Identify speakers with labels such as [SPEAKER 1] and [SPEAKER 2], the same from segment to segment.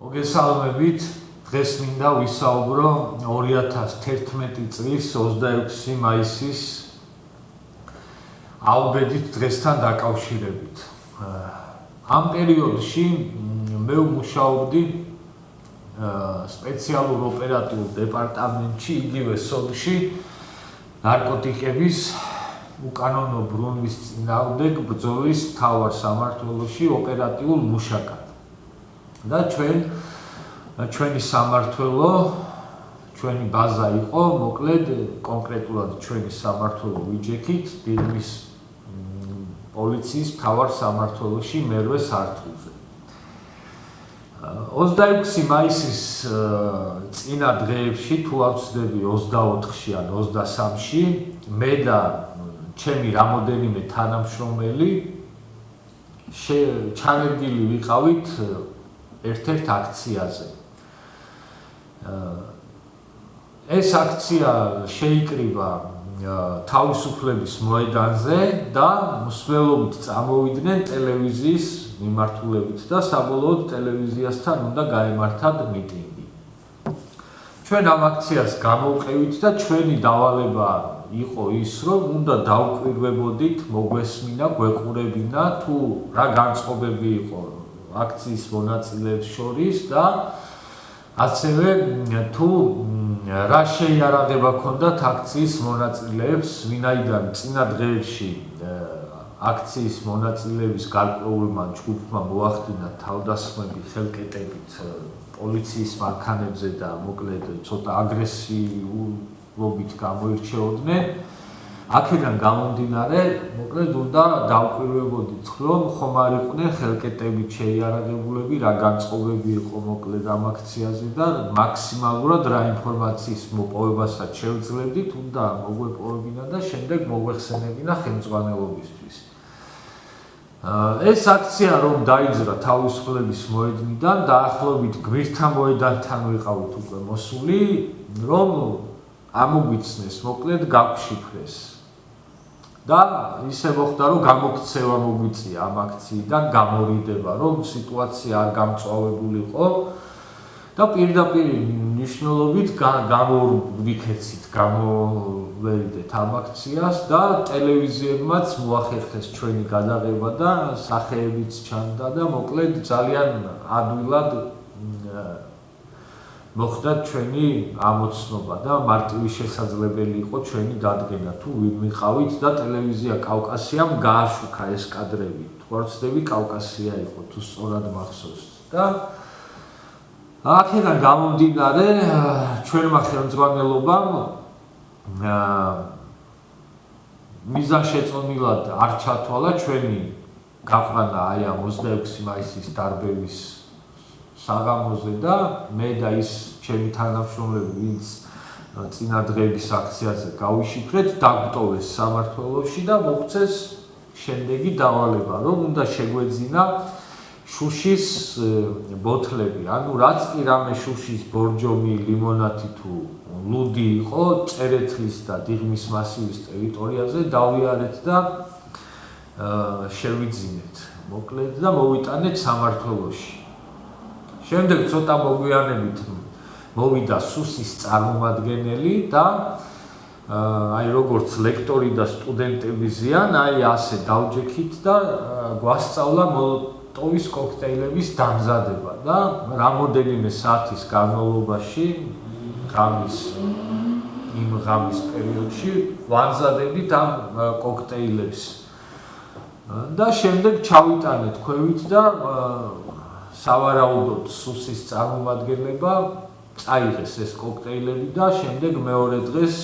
[SPEAKER 1] მოგესალმებით, დღეს მინდა ვისაუბრო 2011 წლის 26 მაისის აუბედით დღესთან დაკავშირებით. ამ პერიოდში მე ვმუშაობდი სპეციალურ ოპერატიულ დეპარტამენტში, იგივე სოლში, ნარკოტიკების უკანონო ბრუნვის წინააღმდეგ ბრძოლის მთავარ სამმართველოში ოპერატიულ მუშაკად. და ჩვენი სამმართველო, ჩვენი ბაზა იყო, მოკლედ კონკრეტულად ჩვენი სამმართველო ვიჯექით დიღმის პოლიციის მთავარ სამმართველოში მერვე სართულზე. 26 მაისის წინა დღეებში, თუ არ ვცდები 24-ში ან 23-ში, მე და ჩემი რამოდენიმე თანამშრომელი ჩანერგილი ვიყავით ერთ-ერთ აქციაზე. ეს აქცია შეიკრიბა თავისუფლების მოედანზე და მსვლელობით წამოვიდნენ ტელევიზიის მიმართულებით და საბოლოოდ ტელევიზიასთან უნდა გაემართათ მიტინგი. ჩვენ ამ აქციას გამოვყევით და ჩვენი დავალება იყო ის, რომ უნდა დავკვირვებოდით, მოგვესმინა, გვეყურებინა თუ რა განწყობები იყო აქციის მონაწილეებს შორის და ასევე თუ რა შეიარაღება ჰქონდათ აქციის მონაწილეებს, ვინაიდან წინა დღეებში აქციის მონაწილეების გარკვეულმა ჯგუფმა მოახდინა თავდასხმები ხელკეტებით პოლიციის მანქანებზე და მოკლედ ცოტა აგრესიულობით გამოირჩეოდნენ. აქედან გამომდინარე, მოკლედ უნდა დავკვირვებოდით, რომ ხომ არ იყვნენ ხელკეტებით შეიარაღებულები, რა განწყობები იყო მოკლედ ამ აქციაზე და მაქსიმალურად რა ინფორმაციის მოპოვებასაც შევძლებდით, უნდა მოგვეპოვებინა და შემდეგ მოგვეხსენებინა ხელმძღვანელობისთვის. ეს აქცია რომ დაიძრა თავისუფლების მოედნიდან, დაახლოებით გვირთა მოედანთან ვიყავით უკვე მოსული, რომ ამოგვიცნეს, მოკლედ გაგვშიფრეს. და ისე მოხდა, რომ გამოქცევა მოგვიწია ამ აქციიდან, გამორიდება, რომ სიტუაცია არ გამწვავებულიყო და პირდაპირ მნიშვნელობით გამოვიქეცით, გამოვერიდეთ ამ აქციას და ტელევიზიებმაც მოახერხეს ჩვენი გადაღება და სახეებიც ჩანდა და მოკლედ ძალიან ადვილად მოხდა ჩვენი ამოცნობა და მარტივი შესაძლებელი იყო ჩვენი დადგენა, თუ ვინ ვიყავით და ტელევიზია კავკასიამ გააშუქა ეს კადრები. თუ არ ვცდები, კავკასია იყო, თუ სწორად მახსოვს. და აქედან გამომდინარე, ჩვენმა ხელმძღვანელობამ მიზანშეწონილად არ ჩათვალა ჩვენი გაყვანა აი ამ 26 მაისის დარბევის საღამოზე და მე და ის ჩემი თანამშრომლები, ვინც წინა დღეების აქციაზე გავიშიფრეთ, დაგვტოვეს სამმართველოში და მოგვწეს შემდეგი დავალება, რომ უნდა შეგვეძინა შუშის ბოთლები, ანუ რაც კი რამე შუშის ბორჯომი, ლიმონათი თუ ლუდი იყო წერეთლის და დიღმის მასივის ტერიტორიაზე დავიარეთ და შევიძინეთ, მოკლედ და მოვიტანეთ სამმართველოში. შემდეგ ცოტა მოგვიანებით მოვიდა სუსის წარმომადგენელი და აი როგორც ლექტორი და სტუდენტები ზიან, აი ასე დავჯექით და გვასწავლა მოლოტოვის კოქტეილების დამზადება და რამოდენიმე საათის განმავლობაში ღამის პერიოდში ვამზადებით ამ კოქტეილებს. და შემდეგ ჩავიტანეთ ქვევით და სავარაუდოდ სუსის წარმომადგენლება წაიღეს ეს კოქტეილები და შემდეგ მეორე დღეს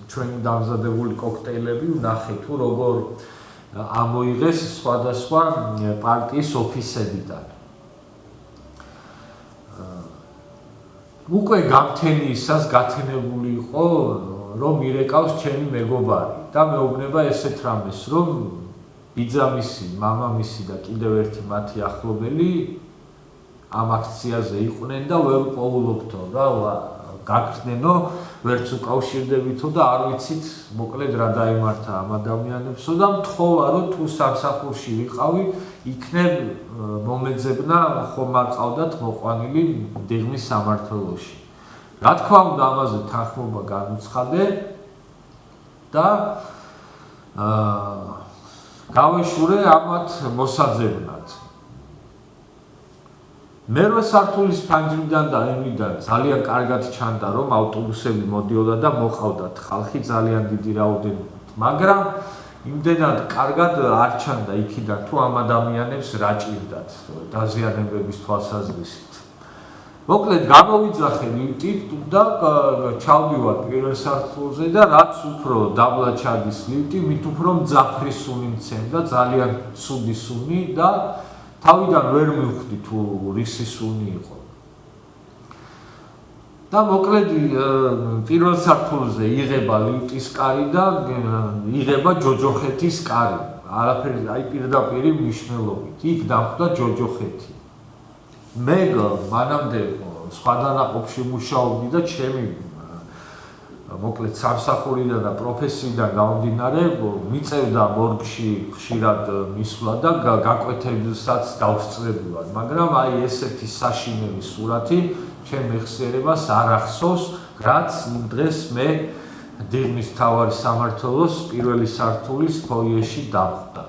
[SPEAKER 1] ჩვენი დამზადებული კოქტეილები ვნახეთ, თუ როგორ ამოიღეს სხვადასხვა პარტიის ოფისებიდან. უკვე გამთენიისას გათენებული იყო, რომ ირეკავს ჩემი მეგობარი და მეუბნება ესეთ რამეს, რომ ბიძამისი, მამამისი და კიდევ ერთი მათი ახლობელი ამ აქციაზე იყვნენ და ვერ პოულობთო რა გაგხსნენო, ვერც უკავშირდებითო და არ ვიცით მოკლედ რა დაემართა ამ ადამიანებსო და მთხოვა, რომ თუ სამსახურში ვიყავი, იქნებ მომეძებნა ხომ არ ყავდათ მოყვანილი დიღმის სამმართველოში. რა თქმა უნდა, ამაზე თანხმობა განუცხადე და გავეშურე ამათ მოსაძებნად. მერვე სართულის ფანჯრიდან და ემლიდან ძალიან კარგად ჩანდა, რომ ავტობუსები მოდიოდა და მოყავდათ ხალხი ძალიან დიდი რაოდენობით, მაგრამ იმდენად კარგად არ ჩანდა იქიდან, თუ ამ ადამიანებს რა ჭირდათ დაზიანებების თვალსაზრისით. მოკლედ გამოვიძახე ლიფტით და ჩავდივარ პირველ სართულზე და რაც უფრო დაბლა ჩადის ლიფტი, მით უფრო მძაფრი სუნი მცემდა, ძალიან ცუდი სუნი და თავიდან ვერ მივხვდი თუ რისი სუნი იყო. და მოკლედ პირველ სართულზე იღება ლიფტის კარი და იღება ჯოჯოხეთის კარი. არაფერი, აი პირდაპირ მნიშვნელობით. იქ დამხვდა ჯოჯოხეთი. მე მანამდე სხვა დანაყოფში მუშაობდი და ჩემი მოკლედ სამსახურიდან და პროფესიიდან გამომდინარე მიწევდა მორგში ხშირად მისვლა და გაკვეთებსაც დავსწრებულად, მაგრამ აი ესეთი საშინელი სურათი ჩემ მეხსიერებას არ ახსოვს, რაც იმ დღეს მე დიღმის მთავარი სამმართველოს პირველი სართულის ფოიეში დავხვდა.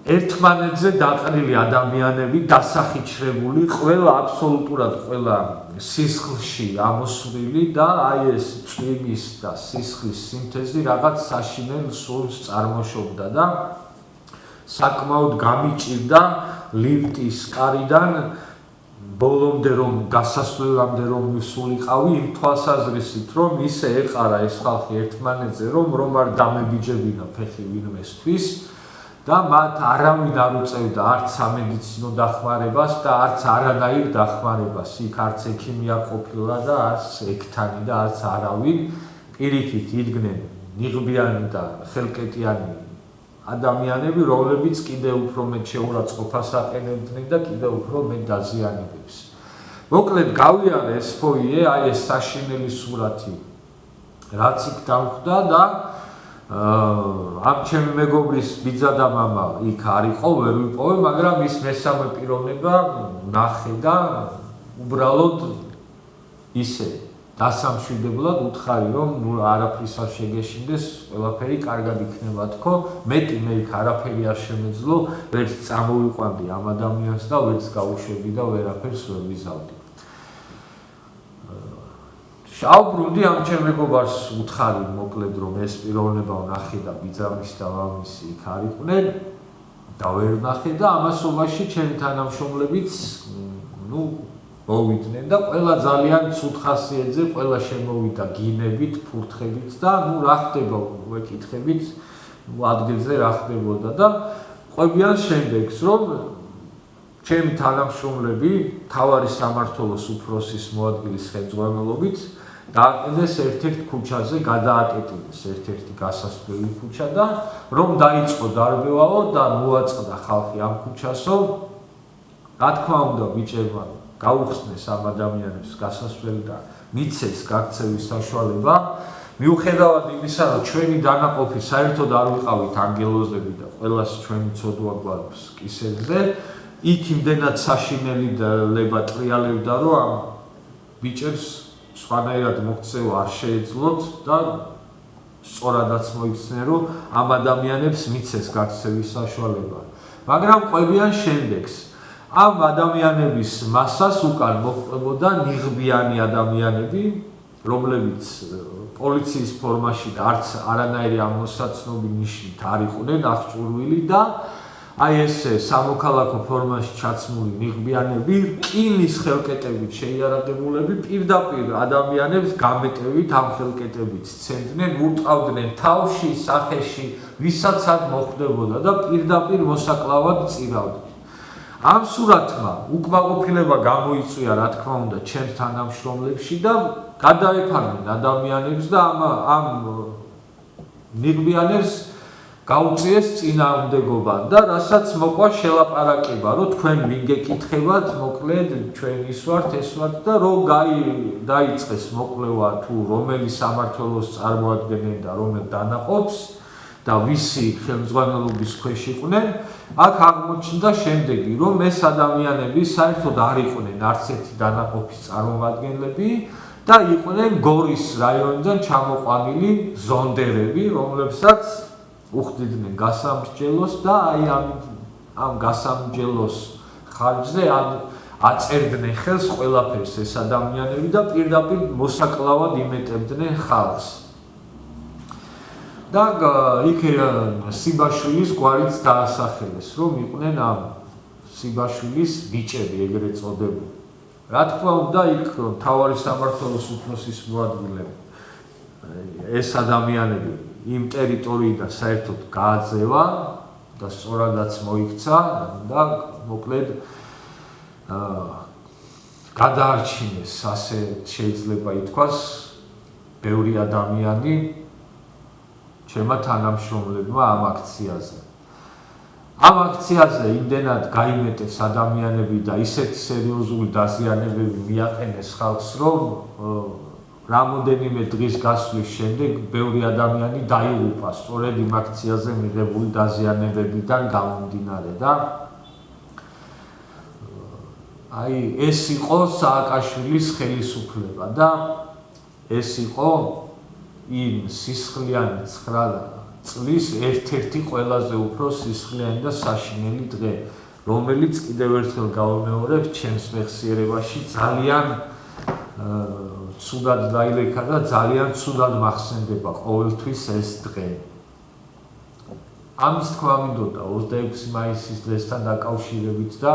[SPEAKER 1] ერთმანეთზე დაყრილი ადამიანები, დასახიჩრებული, ყველა აბსოლუტურად ყველა სისხლში ამოსვლილი და აი ეს წვიმის და სისხლის სინთეზი რაღაც საშინელ სულს წარმოშობდა და საკმაოდ გამიჭირდა ლიფტის კარიდან ბოლომდე რომ გასასვლელამდე რომ მისულიყავი იმ თვალსაზრისით რომ ისე ეყარა ეს ხალხი ერთმანეთზე რომ არ დამებიჯებინა ფეხი ვინმესთვის და მათ არავინ არ უწევდა არც სამედიცინო დახმარებას და არც არანაირ დახმარებას. იქ არც ექიმი არ ყოფილა და არც ექთანი და არც არავინ. პირიქით იდგნენ ნიღბიანი და ხელკეტიანი ადამიანები, რომლებიც კიდევ უფრო მეტ შეურაცხყოფას აყენებდნენ და კიდევ უფრო მეტ დაზიანებებს. მოკლედ გავიარე ეს ფოიე, აი ეს საშინელი სურათი, რაც იქ დამხვდა და ამ ჩემი მეგობრის ბიძა და მამა იქ არ იყო, ვერ ვიპოვე, მაგრამ ის მესამე პიროვნება ნახე და უბრალოდ ისე დასამშვიდებლად უთხარი, რომ ნუ არაფრის არ შეგეშინდეს, ყველაფერი კარგად იქნება თქო, მეტი მე იქ არაფერი არ შემეძლო, ვერც წამოვიყვანდი ამ ადამიანს და ვერც გავუშვები და ვერაფერს ვერ ვიზავდი. შავბრუნდი ამ ჩემ მეგობარს უთხარი მოკლედ რომ ეს პიროვნება ვნახე და ბიძამის და მამისი იქ არ იყვნენ და ვერ ვნახე და ამასობაში ჩემი თანამშრომლებიც მოვიდნენ და ყველა ძალიან ცუდ ხასიათზე, ყველა შემოვიდა გინებით, ფურთხებით და რა ხდება ვეკითხებით, ადგილზე რა ხდებოდა და ყვებიან შემდეგს რომ ჩემი თანამშრომლები მთავარი სამმართველოს უფროსის მოადგილის ხელმძღვანელობით დააყენეს ერთ-ერთ ქუჩაზე, გადააკეტინეს ერთ-ერთი გასასვლელი ქუჩა და რომ დაიწყო დარბევაო და მოაწყდა ხალხი ამ ქუჩასო, რა თქმა უნდა ბიჭებმა გაუხსნეს ამ ადამიანებს გასასვლელი და მიცეს გაქცევის საშუალება. მიუხედავად იმისა, რომ ჩვენი დანაყოფი საერთოდ არ ვიყავით ანგელოზები და ყველას ჩვენი ცოდვა გვაქვს კისერზე, იქ იმდენად საშინელი ლება ტრიალებდა, რომ ამ ბიჭებს სხვანაირად მოქცევა არ შეეძლოთ და სწორადაც მოიქცნენ, რომ ამ ადამიანებს მიცეს გაქცევის საშუალება. მაგრამ ყვებიან შემდეგს. ამ ადამიანების მასას უკან მოჰყვებოდა ნიღბიანი ადამიანები, რომლებიც პოლიციის ფორმაში და არც არანაირი ამოსაცნობი ნიშნით არ იყვნენ აღჭურვილი და აი ესე სამოქალაქო ფორმაში ჩაცმული ნიღბიანები რკინის ხელკეტებით შეიარაღებულები პირდაპირ ადამიანებს გამეტევით ამ ხელკეტებით სცემდნენ, ურტყავდნენ თავში, სახეში, ვისაც აქ მოხვდებოდა და პირდაპირ მოსაკლავად წირავდნენ. ამ სურათმა უკმაყოფილება გამოიწვია, რა თქმა უნდა, ჩემს თანამშრომლებში და გადაეფარნენ ადამიანებს და ამ ნიღბიანებს გაუწიეს წინააღმდეგობა და რასაც მოყვა შელაპარაკება, რომ თქვენ ვინ გეკითხებათ, მოკლედ ჩვენ ის ვართ, ეს ვართ და რომ დაიწყეს მოკვლევა თუ რომელი სამმართველოს წარმოადგენენ და რომელ დანაყოფს და ვისი ხელმძღვანელობის ქვეშ იყვნენ აქ აღმოჩნდა შემდეგი, რომ ეს ადამიანები საერთოდ არ იყვნენ არც ერთი დანაყოფის წარმომადგენლები და იყვნენ გორის რაიონიდან ჩამოყვანილი ზონდერები, რომლებსაც უხდიდნენ გასამსჯელოს და აი ამ გასამსჯელოს ხარჯზე აწერდნენ ხელს ყველაფერს ეს ადამიანები და პირდაპირ მოსაკლავად იმეტებდნენ ხალხს. და იქ სიბაშვილის გვარიც დაასახელეს, რომ იყვნენ ამ სიბაშვილის ბიჭები, ეგრეთ წოდებული. რა თქმა უნდა, იქ მთავარი სამმართველოს უფროსის მოადგილეები ეს ადამიანები იმ ტერიტორიიდან საერთოდ გააძევა და სწორადაც მოიქცა და მოკლედ გადაარჩინეს, ასე შეიძლება ითქვას, ბევრი ადამიანი ჩემმა თანამშრომლებმა ამ აქციაზე. ამ აქციაზე იმდენად გაიმეტეს ადამიანები და ისეთი სერიოზული დაზიანებები მიაყენეს ხალხს, რომ რამოდენიმე დღის გასვლის შემდეგ ბევრი ადამიანი დაიღუპა სწორედ იმ აქციაზე მიღებული დაზიანებებიდან გამომდინარე და აი ეს იყო სააკაშვილის ხელისუფლება და ეს იყო იმ სისხლიანი 9 წლის ერთ-ერთი ყველაზე უფრო სისხლიანი და საშინელი დღე, რომელიც კიდევ ერთხელ გავიმეორებ ჩემს მეხსიერებაში ძალიან ცუდად დაილექა და ძალიან ცუდად მახსენდება ყოველთვის ეს დღე. ამის თქვა მინდოდა 26 მაისის დღესთან დაკავშირებით და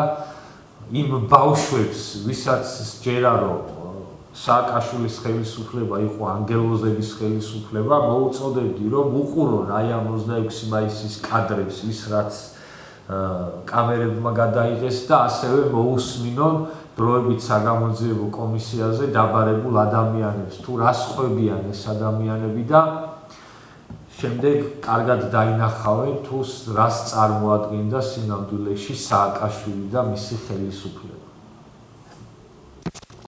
[SPEAKER 1] იმ ბავშვებს, ვისაც სჯერა რომ სააკაშვილის ხელისუფლება იყო ანგელოზების ხელისუფლება, მოუწოდებდი რომ უყურონ აი ამ 26 მაისის კადრებს, ის რაც კამერებმა გადაიღეს და ასევე მოусმინონ დროებით საგამოძიებო კომისიაზე დაბარებულ ადამიანებს, თუ რას ყვებიან ეს ადამიანები და შემდეგ კარგად დაინახავენ თუ რას წარმოადგენდა სინამდვილეში სააკაშვილი და მისი ხელისუფლება.